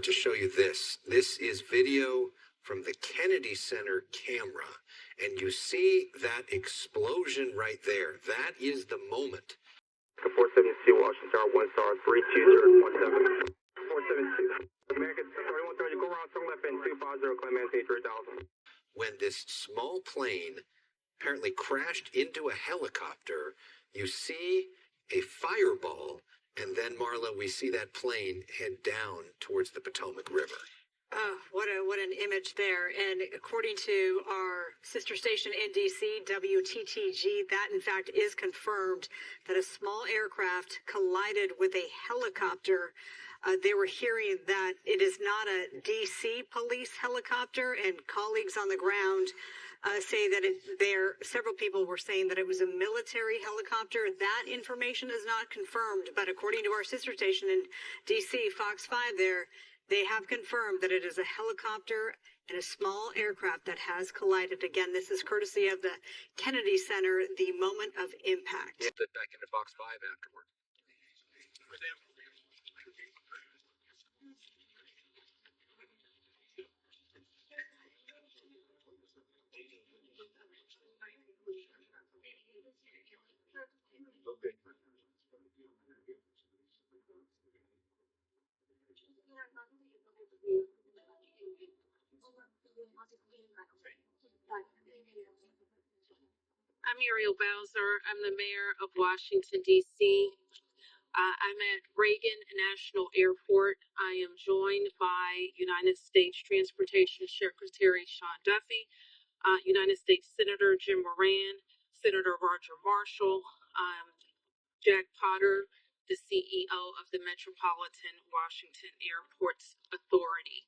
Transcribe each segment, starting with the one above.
to show you this. This is video from the Kennedy Center camera, and you see that explosion right there. That is the moment. 472 Washington, 1 star 32017. 472. American 3130, go around, turn left in 250, Clemente 3000. When this small plane apparently crashed into a helicopter, you see a fireball, and then, Marla, we see that plane head down towards the Potomac River. What an image there. And according to our sister station in D.C., WTTG, that in fact is confirmed that a small aircraft collided with a helicopter. They were hearing that it is not a D.C. police helicopter, and colleagues on the ground say that several people were saying that it was a military helicopter. That information is not confirmed, but according to our sister station in D.C., Fox 5 there, they have confirmed that it is a helicopter and a small aircraft that has collided. Again, this is courtesy of the Kennedy Center, the moment of impact. We'll get back into Fox 5 afterward. I'm Muriel Bowser. I'm the mayor of Washington, D.C. I'm at Reagan National Airport. I am joined by United States Transportation Secretary Sean Duffy, United States Senator Jim Moran, Senator Roger Marshall, Jack Potter, the CEO of the Metropolitan Washington Airports Authority.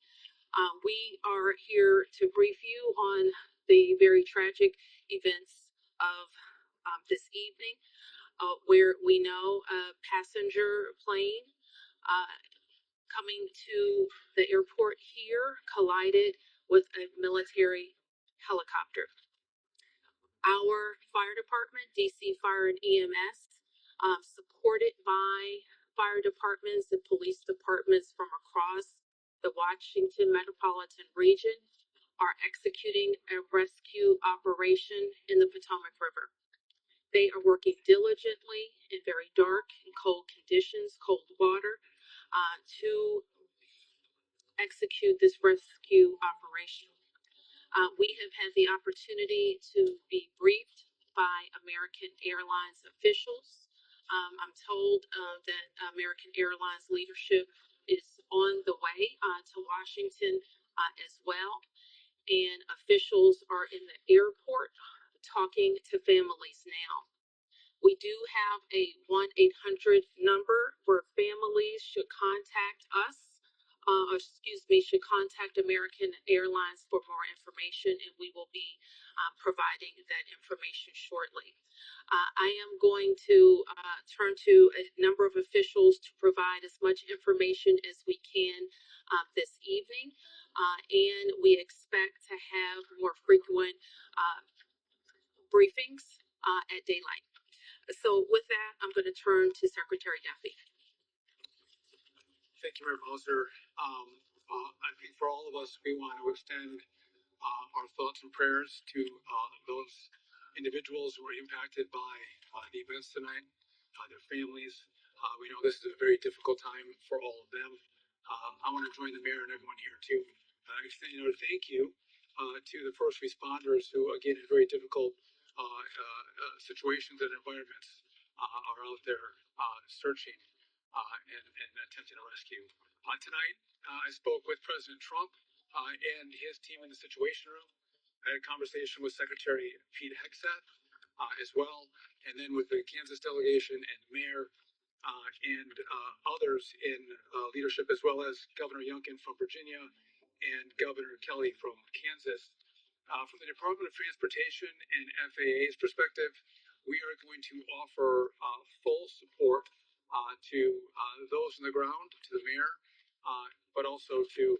We are here to brief you on the very tragic events of this evening, where we know a passenger plane coming to the airport here collided with a military helicopter. Our fire department, DC Fire and EMS, supported by fire departments and police departments from across the Washington metropolitan region, are executing a rescue operation in the Potomac River. They are working diligently in very dark and cold conditions, cold water, to execute this rescue operation. We have had the opportunity to be briefed by American Airlines officials. I'm told that American Airlines leadership is on the way to Washington as well, and officials are in the airport talking to families now. We do have a 1-800 number where families should contact us, should contact American Airlines for more information, and we will be providing that information shortly. I am going to turn to a number of officials to provide as much information as we can this evening, and we expect to have more frequent briefings at daylight. So with that, I'm going to turn to Secretary Duffy. Thank you, Mayor Bowser. I think for all of us, we want to extend our thoughts and prayers to those individuals who were impacted by the events tonight, their families. We know this is a very difficult time for all of them. I want to join the mayor and everyone here to extend thank you to the first responders who, again, in very difficult situations and environments, are out there searching and attempting to rescue. Tonight, I spoke with President Trump and his team in the Situation Room. I had a conversation with Secretary Pete Hegseth as well, and then with the Kansas delegation and the mayor and others in leadership, as well as Governor Youngkin from Virginia and Governor Kelly from Kansas. From the Department of Transportation and FAA's perspective, we are going to offer full support to those on the ground, to the mayor, but also to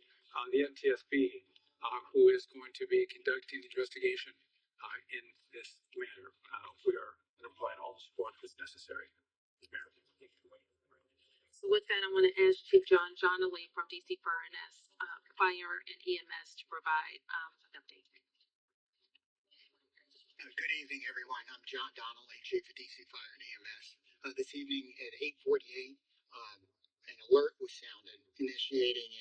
the NTSB, who is going to be conducting the investigation in this matter. We are going to provide all the support that's necessary. Mayor. So with that, I want to ask Chief John Johnley from DC Fire and EMS to provide an update. Good evening, everyone. I'm John Donnelly, Chief of DC Fire and EMS. This evening at 8:48, an alert was sounded, initiating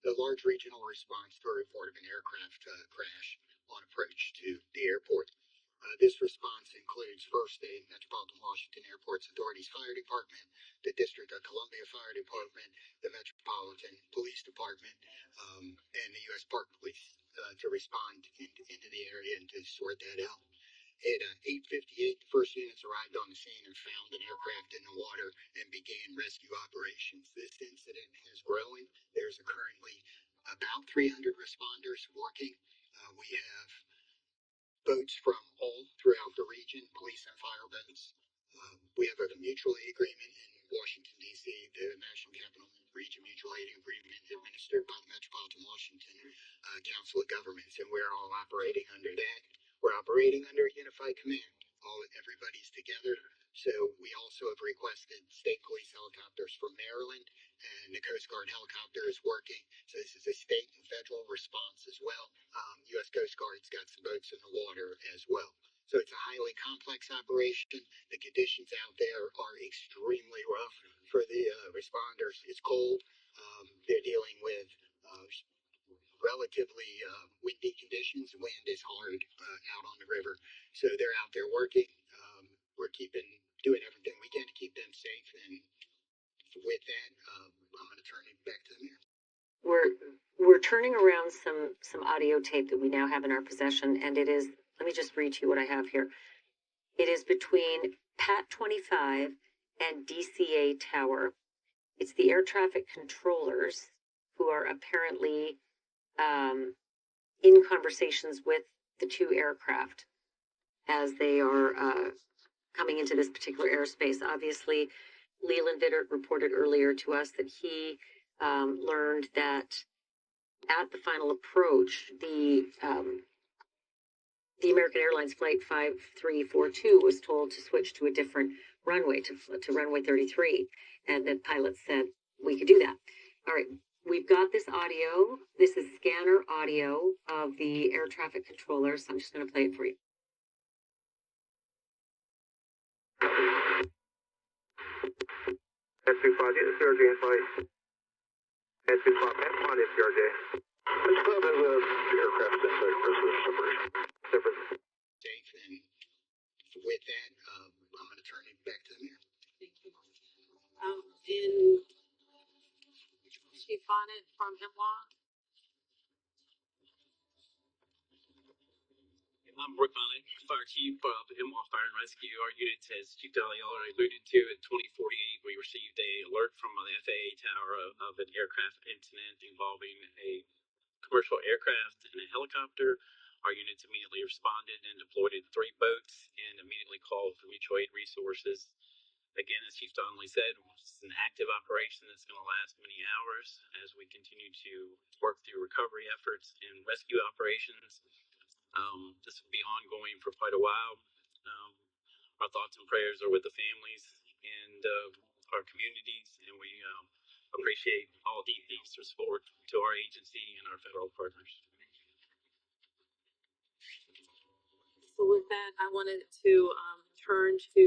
a large regional response to a report of an aircraft crash on approach to the airport. This response includes first the Metropolitan Washington Airport's Authority's Fire Department, the District of Columbia Fire Department, the Metropolitan Police Department, and the U.S. Park Police to respond into the area and to sort that out. At 8:58, the first units arrived on the scene and found an aircraft in the water and began rescue operations. This incident is growing. There's currently about 300 responders working. We have boats from all throughout the region, police and fire boats. We have a mutual aid agreement in Washington, D.C., the National Capital Region Mutual Aid Agreement administered by the Metropolitan Washington Council of Governments, and we're all operating under that. We're operating under a unified command. Everybody's together. So we also have requested state police helicopters from Maryland, and the Coast Guard helicopter is working. So this is a state and federal response as well. U.S. Coast Guard's got some boats in the water as well. So it's a highly complex operation. The conditions out there are extremely rough for the responders. It's cold. They're dealing with relatively windy conditions. Wind is hard out on the river. So they're out there working. We're doing everything we can to keep them safe. And with that, I'm going to turn it back to the mayor. We're turning around some audio tape that we now have in our possession, and it is, let me just read to you what I have here. It is between Pat 25 and DCA Tower. It's the air traffic controllers who are apparently in conversations with the two aircraft as they are coming into this particular airspace. Obviously, Leland Vittert reported earlier to us that he learned that at the final approach, the American Airlines Flight 5342 was told to switch to a different runway, to runway 33, and the pilot said we could do that. All right, we've got this audio. This is scanner audio of the air traffic controllers. I'm just going to play it for you. S25, get the CRJ in flight. S25, S1 is CRJ. S12 has the aircraft in flight for separation. Safe, and with that, I'm going to turn it back to the mayor. Thank you. And Chief Bonnet from Hemlock. I'm Brooke Bonnet, Fire Chief of Hemlock Fire and Rescue. Our unit, as Chief Daly already alluded to, at 2048, we received an alert from the FAA tower of an aircraft incident involving a commercial aircraft and a helicopter. Our units immediately responded and deployed 3 boats and immediately called for mutual aid resources. Again, as Chief Donnelly said, it's an active operation that's going to last many hours as we continue to work through recovery efforts and rescue operations. This will be ongoing for quite a while. Our thoughts and prayers are with the families and our communities, and we appreciate all the support to our agency and our federal partners. So with that, I wanted to turn to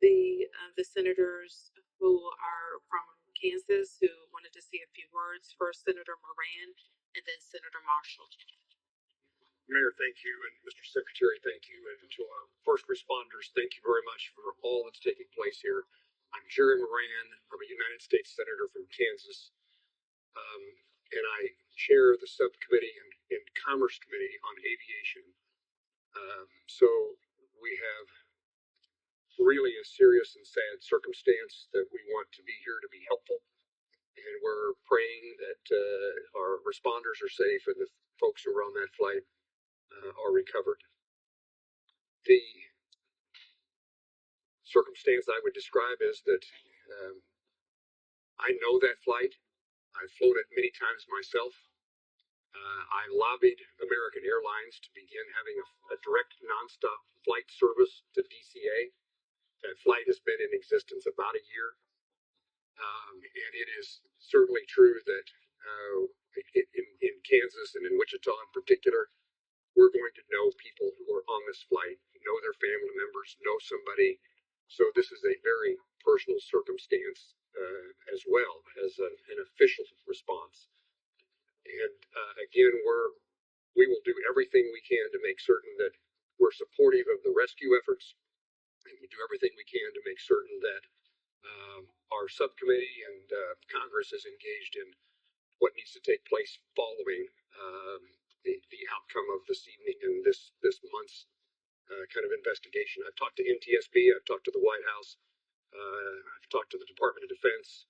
the senators who are from Kansas who wanted to say a few words. First, Senator Moran, and then Senator Marshall. Mayor, thank you, and Mr. Secretary, thank you, and to our first responders, thank you very much for all that's taking place here. I'm Jerry Moran. I'm a United States Senator from Kansas, and I chair the subcommittee and Commerce Committee on Aviation. So we have really a serious and sad circumstance that we want to be here to be helpful, and we're praying that our responders are safe and the folks who were on that flight are recovered. The circumstance I would describe is that I know that flight. I've flown it many times myself. I lobbied American Airlines to begin having a direct nonstop flight service to DCA. That flight has been in existence about a year. And it is certainly true that in Kansas and in Wichita in particular, we're going to know people who are on this flight, know their family members, know somebody. So this is a very personal circumstance as well as an official response. And again, we will do everything we can to make certain that we're supportive of the rescue efforts, and we do everything we can to make certain that our subcommittee and Congress is engaged in what needs to take place following the outcome of this evening and this month's kind of investigation. I've talked to NTSB, I've talked to the White House, I've talked to the Department of Defense,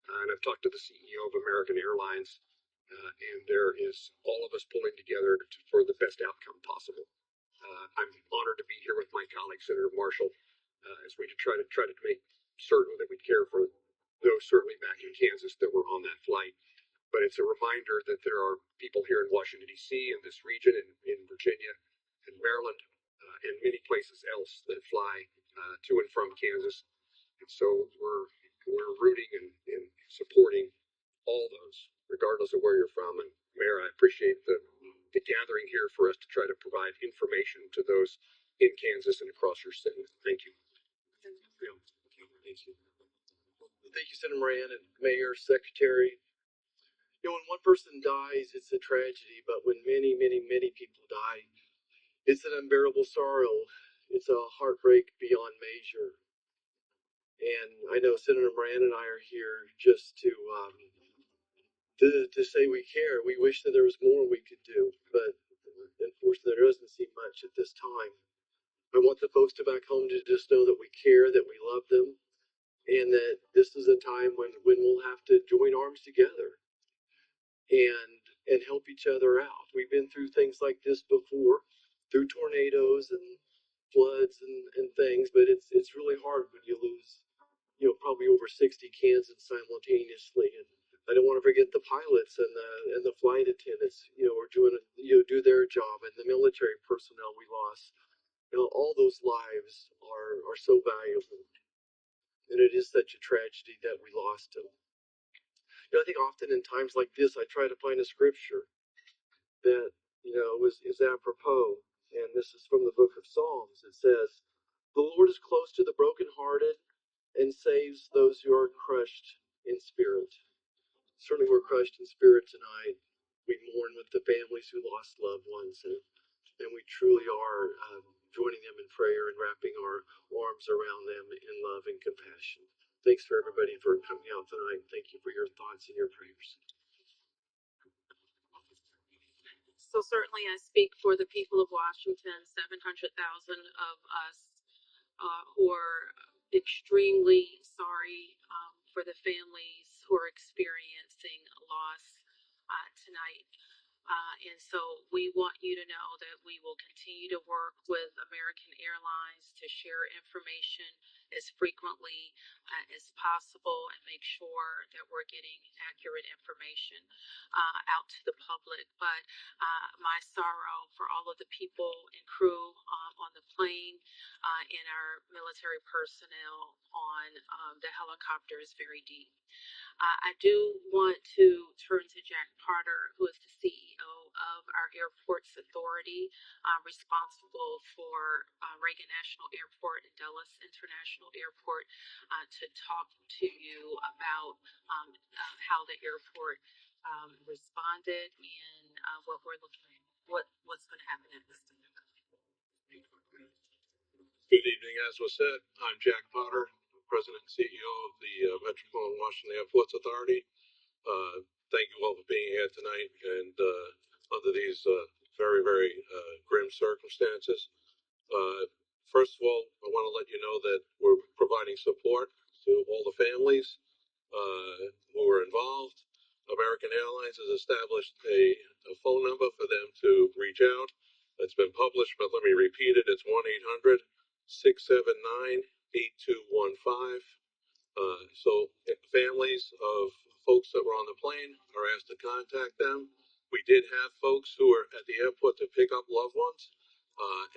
and I've talked to the CEO of American Airlines, and there is all of us pulling together for the best outcome possible. I'm honored to be here with my colleague Senator Marshall as we try to make certain that we care for those certainly back in Kansas that were on that flight. But it's a reminder that there are people here in Washington, D.C., in this region, in Virginia, and Maryland, and many places else that fly to and from Kansas. And so we're rooting and supporting all those, regardless of where you're from. And Mayor, I appreciate the gathering here for us to try to provide information to those in Kansas and across your city. Thank you. Thank you. Thank you, Senator Moran and Mayor, Secretary. You know, when one person dies, it's a tragedy, but when many, many, many people die, it's an unbearable sorrow. It's a heartbreak beyond measure. And I know Senator Moran and I are here just to say we care. We wish that there was more we could do, but unfortunately there doesn't seem much at this time. I want the folks back home to just know that we care, that we love them, and that this is a time when we'll have to join arms together and help each other out. We've been through things like this before, through tornadoes and floods and things, but it's really hard when you lose, you know, probably over 60 Kansans simultaneously. And I don't want to forget the pilots and the flight attendants, you know, are doing, you know, do their job, and the military personnel we lost. You know, all those lives are so valuable, and it is such a tragedy that we lost them. You know, I think often in times like this, I try to find a scripture that, you know, is apropos, and this is from the book of Psalms. It says, "The Lord is close to the brokenhearted and saves those who are crushed in spirit." Certainly, we're crushed in spirit tonight. We mourn with the families who lost loved ones, and we truly are joining them in prayer and wrapping our arms around them in love and compassion. Thanks for everybody for coming out tonight. Thank you for your thoughts and your prayers. So certainly I speak for the people of Washington, 700,000 of us who are extremely sorry for the families who are experiencing loss tonight. And so we want you to know that we will continue to work with American Airlines to share information as frequently as possible and make sure that we're getting accurate information out to the public. But my sorrow for all of the people and crew on the plane and our military personnel on the helicopter is very deep. I do want to turn to Jack Potter, who is the CEO of our Airports Authority, responsible for Reagan National Airport and Dulles International Airport, to talk to you about how the airport responded and what we're looking at, what's going to happen next. Good evening. As was said, I'm Jack Potter, President and CEO of the Metropolitan Washington Airports Authority. Thank you all for being here tonight and under these very, very grim circumstances. First of all, I want to let you know that we're providing support to all the families who were involved. American Airlines has established a phone number for them to reach out. It's been published, but let me repeat it. It's 1-800-679-8215. So families of folks that were on the plane are asked to contact them. We did have folks who were at the airport to pick up loved ones.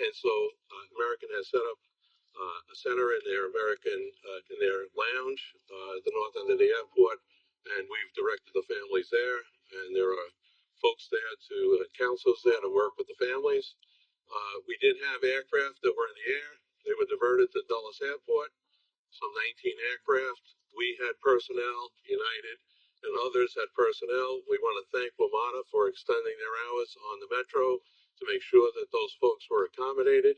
And so American has set up a center in their in their lounge at the north end of the airport, and we've directed the families there. And there are folks there counselors there to work with the families. We did have aircraft that were in the air. They were diverted to Dulles Airport. Some 19 aircraft. We had personnel, United and others had personnel. We want to thank WMATA for extending their hours on the Metro to make sure that those folks were accommodated.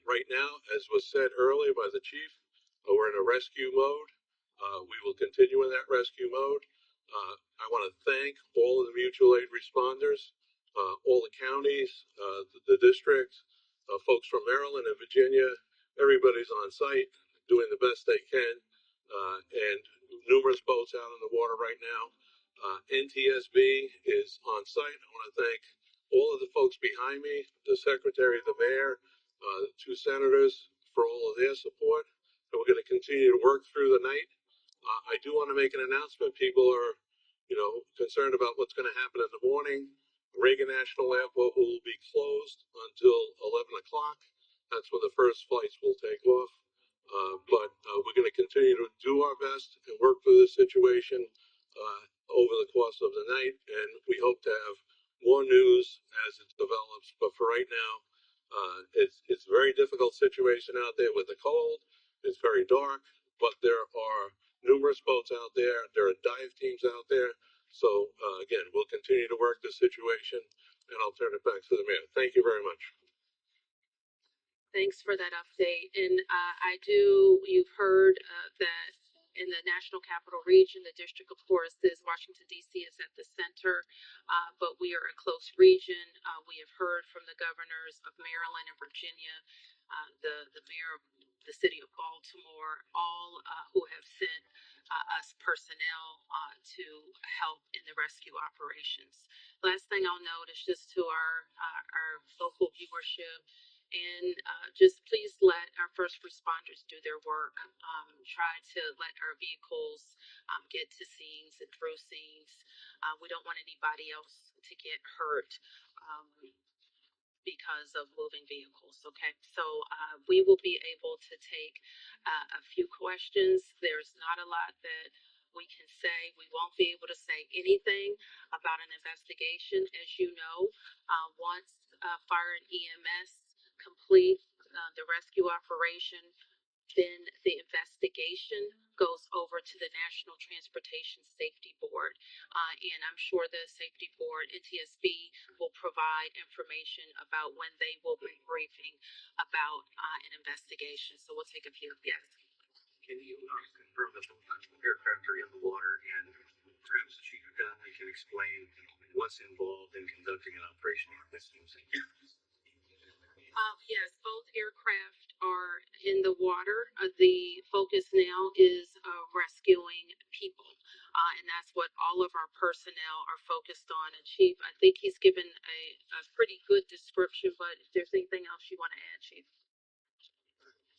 Right now, as was said earlier by the chief, we're in a rescue mode. We will continue in that rescue mode. I want to thank all of the mutual aid responders, all the counties, the districts, folks from Maryland and Virginia. Everybody's on site doing the best they can, and numerous boats out in the water right now. NTSB is on site. I want to thank all of the folks behind me, the secretary, the mayor, the two senators for all of their support. And we're going to continue to work through the night. I do want to make an announcement. People are, concerned about what's going to happen in the morning. Reagan National Airport will be closed until 11 o'clock. That's when the first flights will take off. But we're going to continue to do our best and work through this situation over the course of the night, and we hope to have more news as it develops. But for right now, it's a very difficult situation out there with the cold. It's very dark, but there are numerous boats out there. There are dive teams out there. So again, we'll continue to work the situation, and I'll turn it back to the mayor. Thank you very much. Thanks for that update. And you've heard that in the National Capital Region, the District of course is Washington, D.C. is at the center, but we are a close region. We have heard from the governors of Maryland and Virginia, the mayor of the city of Baltimore, all who have sent us personnel to help in the rescue operations. Last thing I'll note is just to our local viewership, and just please let our first responders do their work. Try to let our vehicles get to scenes and through scenes. We don't want anybody else to get hurt because of moving vehicles. Okay, so we will be able to take a few questions. There's not a lot that we can say. We won't be able to say anything about an investigation. As you know, once fire and EMS complete the rescue operation, then the investigation goes over to the National Transportation Safety Board. And I'm sure the Safety Board, NTSB, will provide information about when they will be briefing about an investigation. So we'll take a few. Yes. Can you confirm that the aircraft are in the water, and perhaps the Chief of Gun can explain what's involved in conducting an operation like this? Yes, both aircraft are in the water. The focus now is rescuing people, and that's what all of our personnel are focused on. And Chief, I think he's given a pretty good description, but if there's anything else you want to add, Chief.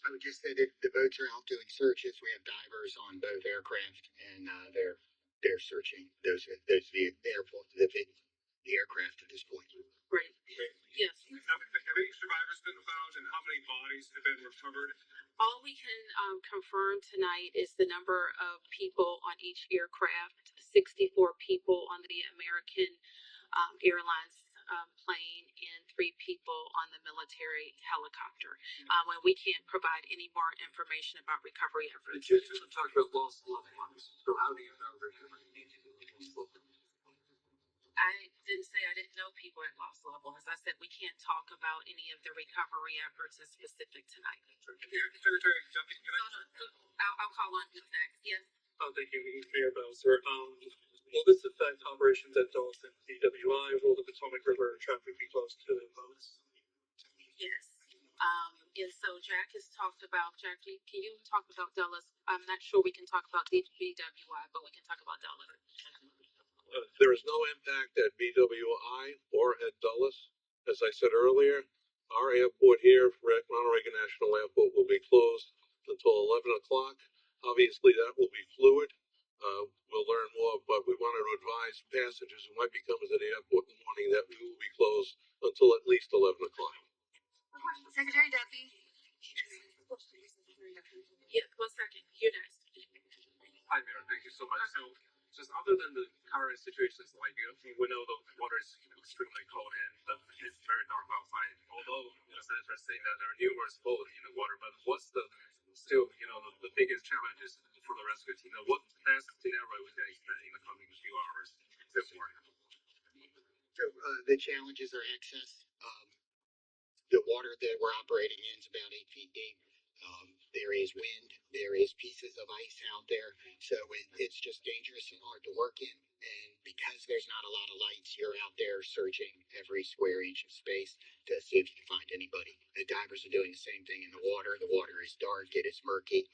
I would just say that the boats are out doing searches. We have divers on both aircraft, and they're searching the aircraft at this point. Great. Yes. Have any survivors been found, and how many bodies have been recovered? All we can confirm tonight is the number of people on each aircraft. 64 people on the American Airlines plane and 3 people on the military helicopter. When we can't provide any more information about recovery efforts. The judges have talked about lost loved ones. So how do you know recovery? I didn't say I didn't know people at lost loved ones. I said we can't talk about any of the recovery efforts as specific tonight. Secretary, I'll call on who's next. Yes. Thank you, Mayor Bowser. Will this affect operations at Dulles and DWI? Will the Potomac River traffic be closed to the boats? Yes. And so Jack has talked about, Jackie, can you talk about Dulles? I'm not sure we can talk about BWI, but we can talk about Dulles. There is no impact at BWI or at Dulles. As I said earlier, our airport here, Ronald Reagan National Airport, will be closed until 11 o'clock. Obviously, that will be fluid. We'll learn more, but we wanted to advise passengers who might be coming to the airport in the morning that we will be closed until at least 11 o'clock. Secretary Duffy. Yeah, 1 second. You're next. Hi, Mayor. Thank you so much. So, just other than the current situations, like we know the water is extremely cold and it's very dark outside. Although senators are saying that there are numerous holes in the water, but what's the still the biggest challenges for the rescue team? What best scenario would they expect in the coming few hours? This morning. So the challenges are access. The water that we're operating in is about 8 feet deep. There is wind. There is pieces of ice out there. So it's just dangerous and hard to work in. And because there's not a lot of lights, you're out there searching every square inch of space to see if you can find anybody. The divers are doing the same thing in the water. The water is dark. It is murky.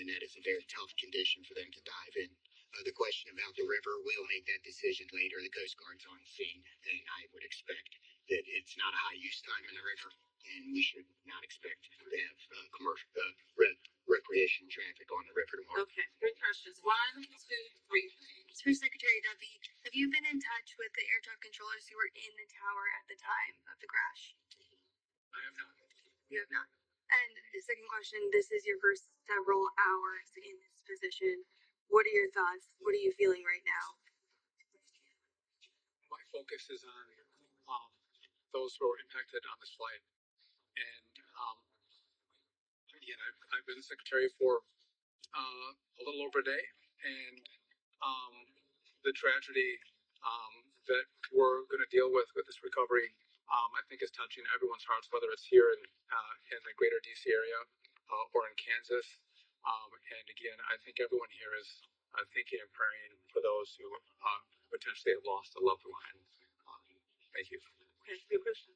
And that is a very tough condition for them to dive in. The question about the river, we'll make that decision later. The Coast Guard's on scene, and I would expect that it's not a high use time in the river, and we should not expect to have commercial recreation traffic on the river tomorrow. Okay, 3 questions. 1, 2, 3. For Secretary Duffy, have you been in touch with the air traffic controllers who were in the tower at the time of the crash? I have not. You have not. And the second question, this is your first several hours in this position. What are your thoughts? What are you feeling right now? My focus is on those who are impacted on this flight. And again, I've been secretary for a little over a day, and the tragedy that we're going to deal with this recovery, I think is touching everyone's hearts, whether it's here in the greater DC area or in Kansas. And again, I think everyone here is thinking and praying for those who potentially have lost a loved one. Thank you. Okay, good question.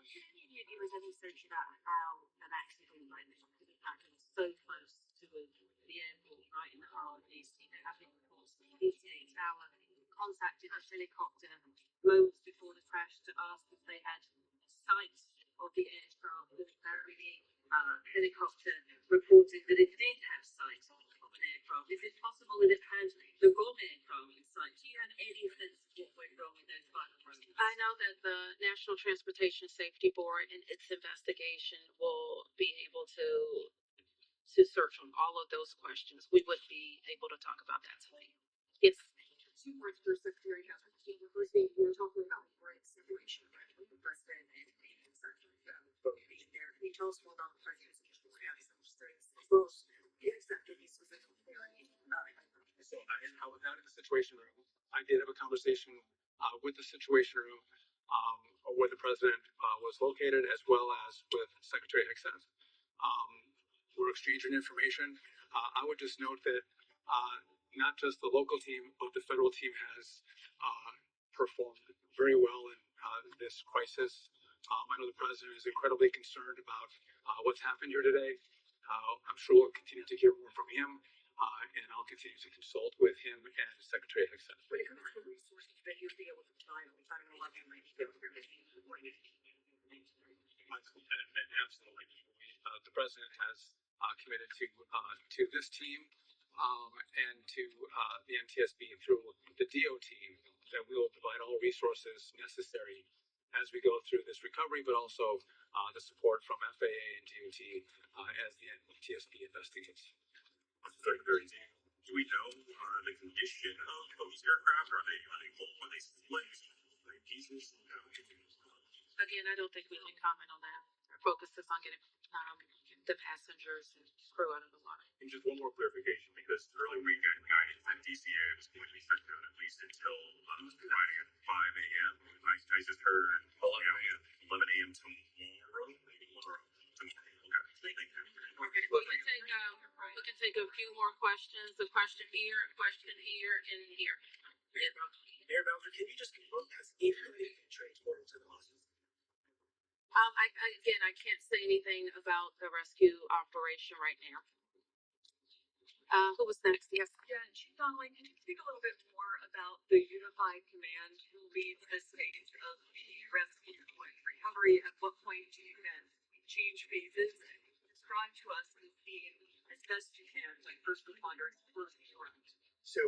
Can you give us any sense about how an accident like this could have happened so close to the airport, right in the heart of DC? There have been reports that the DCA tower contacted a helicopter moments before the crash to ask if they had sight of the aircraft. And apparently, helicopter reported that it did have sight of an aircraft. Is it possible that it had the wrong aircraft in sight? Do you have any sense of what went wrong in those final moments? I know that the National Transportation Safety Board in its investigation will be able to search on all of those questions. We would be able to talk about that today. Yes. 2 words for Secretary Duffy. Firstly, you're talking about the great situation, right? With the president and such. Can you tell us more about the president's initial reaction as well as the accepted these specific hearing? So I was out in the Situation Room. I did have a conversation with the Situation Room where the president was located, as well as with Secretary Hickson. We're exchanging information. I would just note that not just the local team, but the federal team has performed very well in this crisis. I know the president is incredibly concerned about what's happened here today. I'm sure we'll continue to hear more from him, and I'll continue to consult with him and Secretary Hickson. When it comes to resources that you'll be able to find on 9/11, Absolutely. The president has committed to this team and to the NTSB through the DOT that we will provide all resources necessary as we go through this recovery, but also the support from FAA and DOT as the NTSB investigates. Secretary, do we know the condition of those aircraft? Are they unable? Are they split? Are they pieces? Again, I don't think we can comment on that. Our focus is on getting the passengers and crew out of the water. And just one more clarification, because early weekend guidance at DCA was going to be shut down at least until Friday at 5 a.m. I just heard 11 a.m. tomorrow. Okay, thank you. Okay, we can take a few more questions. A question here, and here. Mayor Belcher, can you just confirm has anybody been transported to the hospital? I can't say anything about the rescue operation right now. Who was next? Yes. Yeah, Chief Donnelly, can you speak a little bit more about the unified command who leads this stage of the rescue and recovery? At what point do you then change phases? Describe to us the scene as best you can, like first responders, first responders. So,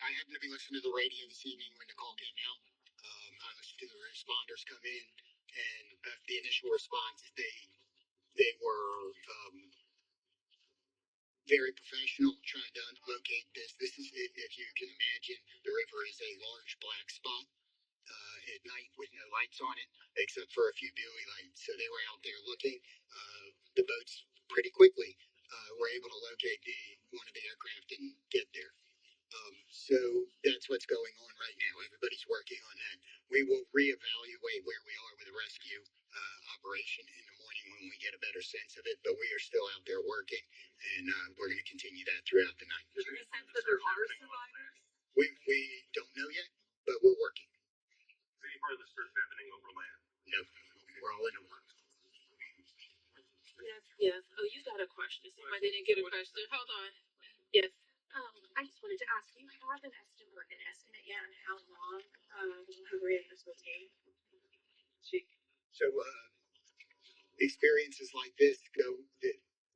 I happened to be listening to the radio this evening when the call came out. I listened to the responders come in, and the initial response is they They were very professional trying to locate this. This is, if you can imagine, the river is a large black spot at night with no lights on it, except for a few buoy lights. So they were out there looking. The boats pretty quickly were able to locate one of the aircraft and get there. So that's what's going on right now. Everybody's working on that. We will reevaluate where we are with the rescue operation in the morning when we get a better sense of it, but we are still out there working, and we're going to continue that throughout the night. Is there a sense that there are survivors? We don't know yet, but we're working. Is any part of the search happening over land? No, we're all in the works. Yes, yes. Oh, you got a question. Somebody didn't get a question. Hold on. Yes. I just wanted to ask, do you have an estimate yet on how long the recovery of this will take? So experiences like this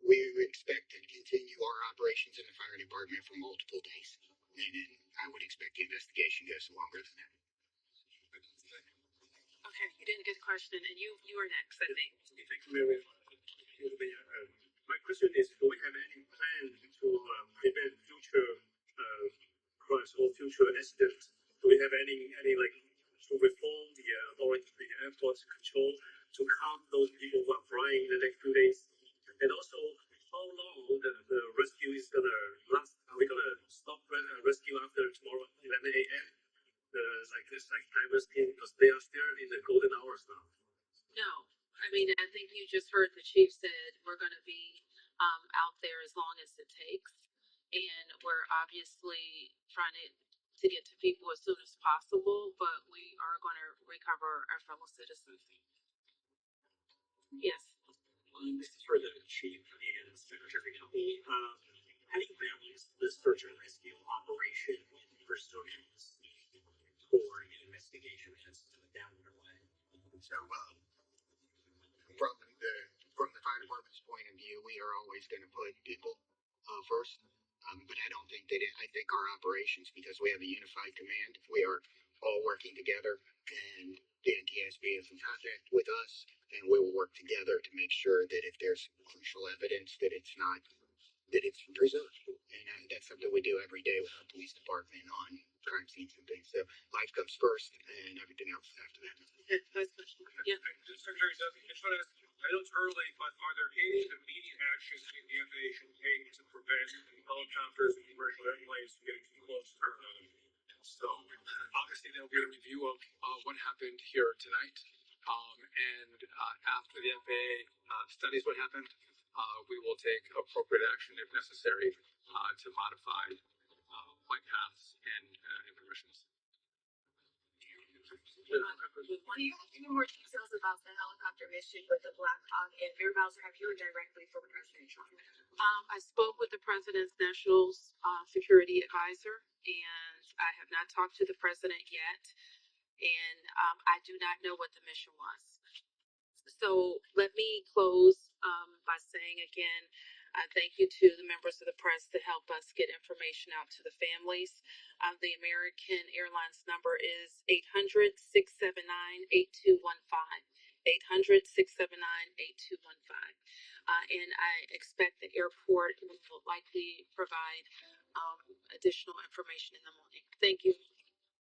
we expect to continue our operations in the fire department for multiple days, and then I would expect the investigation goes longer than that. Okay, you didn't get a question, and you were next, I think. My question is, do we have any plan to prevent future crimes or future accidents? Do we have any like to reform the authority, the airport control to calm those people who are flying the next few days? And also, how long the rescue is gonna last? Are we gonna stop rescue after tomorrow 11 a.m.? Like night rescue, because they are still in the golden hours now. No, I mean, I think you just heard the chief said we're going to be out there as long as it takes, and we're obviously trying to get to people as soon as possible, but we are going to recover our fellow citizens. Yes. This is for the chief and secretary. How do you balance the search and rescue operation for surgeons for an investigation that's down their way? So from the fire department's point of view, we are always going to put people first. But I don't think I think our operations, because we have a unified command, we are all working together, and the NTSB is in contact with us, and we will work together to make sure that if there's crucial evidence, that it's preserved. And that's something we do every day with our police department on crime scenes and things. So life comes first, and everything else after that. Yeah. Secretary Duffy, I know it's early, but are there any immediate actions the FAA should take to prevent helicopters and commercial airplanes from getting too close to Earth? So obviously there'll be a review of what happened here tonight, and after the FAA studies what happened, we will take appropriate action if necessary to modify flight paths and permissions. Do you have any more details about the helicopter mission with the Black Hawk and Mayor Bowser? Have you heard directly from President Trump? I spoke with the president's national security advisor, and I have not talked to the president yet, and I do not know what the mission was. So let me close by saying again, thank you to the members of the press to help us get information out to the families. The American Airlines number is 800-679-8215. 800-679-8215. And I expect the airport will likely provide additional information in the morning. Thank you.